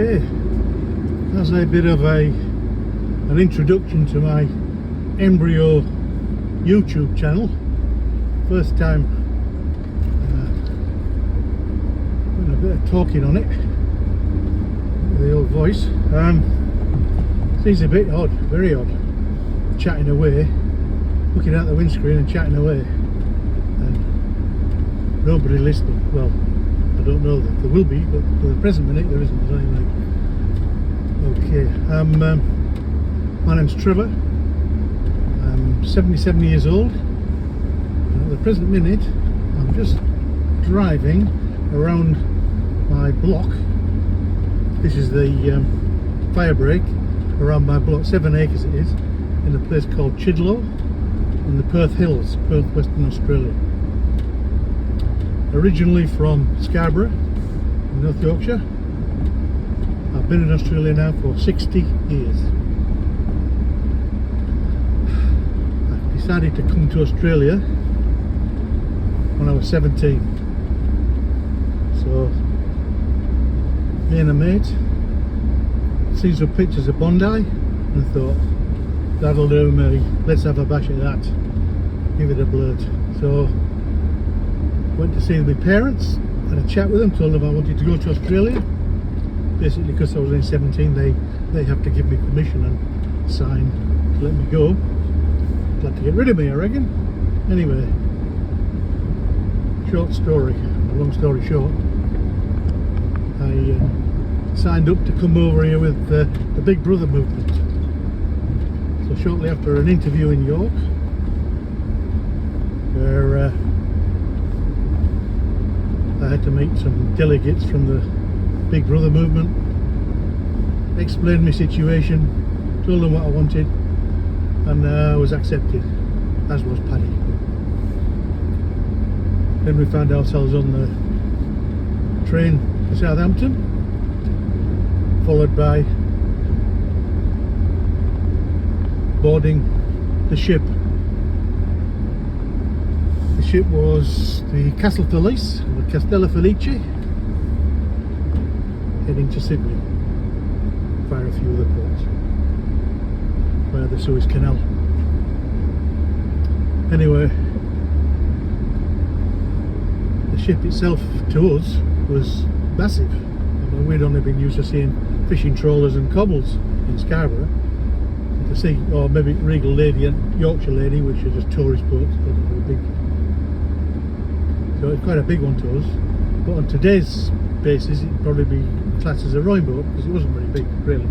Okay, that's a bit of an introduction to my embryo YouTube channel. First time doing a bit of talking on it with the old voice. Seems a bit odd, very odd, chatting away, looking out the windscreen and chatting away and nobody listening. Well, I don't know that there will be, but for the present minute there isn't. Anyway. Okay, my name's Trevor. I'm 77 years old. And at the present minute I'm just driving around my block. This is the fire break around my block, 7 acres it is, in a place called Chidlow in the Perth Hills, Perth, Western Australia. Originally from Scarborough in North Yorkshire. I've been in Australia now for 60 years. I decided to come to Australia when I was 17. So me and a mate seen some pictures of Bondi and thought, that'll do me, let's have a bash at that, give it a blurt. So went to see my parents, had a chat with them, told them I wanted to go to Australia. Basically because I was only 17, they have to give me permission and sign to let me go. Glad to get rid of me, I reckon. Anyway, short story, long story short, I signed up to come over here with the Big Brother movement. So shortly after an interview in York, where I had to meet some delegates from the Big Brother movement, explained my situation, told them what I wanted, and I was accepted, as was Paddy. Then we found ourselves on the train to Southampton, followed by boarding the ship. The ship was the Castle Felice, or Castello Felice, heading to Sydney via a few other ports via the Suez Canal. Anyway, the ship itself to us was massive. I mean, we'd only been used to seeing fishing trawlers and cobbles in Scarborough, and to see, or maybe Regal Lady and Yorkshire Lady, which are just tourist boats, but not very big. So it's quite a big one to us, but on today's basis it'd probably be classed as a rowing boat because it wasn't very big really.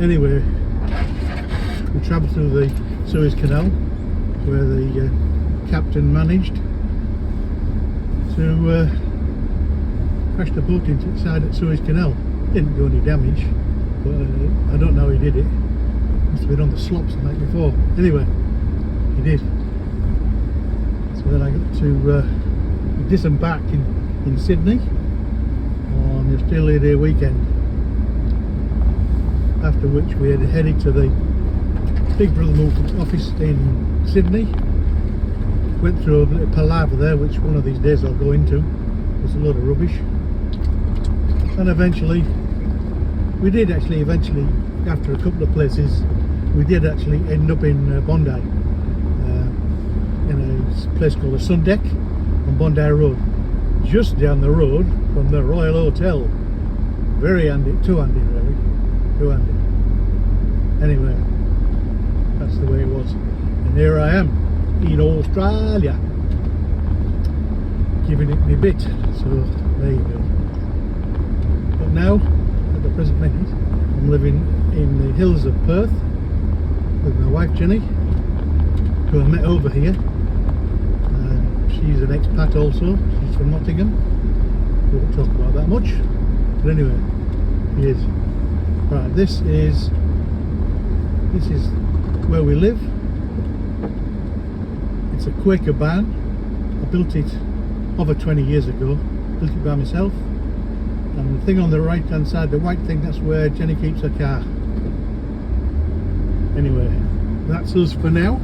Anyway, we travelled through the Suez Canal where the captain managed to crash the boat into the side at Suez Canal. Didn't do any damage, but I don't know how he did it. Must have been on the slops the night before. Anyway, he did. So then I got to disembark in Sydney on the Australia Day weekend, after which we had headed to the Big Brother movement office in Sydney. Went through a little palaver there, which one of these days I'll go into. There's a load of rubbish, and eventually after a couple of places we did actually end up in Bondi, in a place called the Sun Deck on Bondi Road, just down the road from the Royal Hotel. Very handy, too handy really, too handy. Anyway, that's the way it was, and here I am in Australia, giving it me bit. So there you go. But now, at the present minute, I'm living in the hills of Perth with my wife Jenny, who I met over here. She's an expat also. She's from Nottingham. We won't talk about that much. But anyway, here's right. This is where we live. It's a Quaker barn. I built it over 20 years ago. Built it by myself. And the thing on the right hand side, the white thing, that's where Jenny keeps her car. Anyway, that's us for now.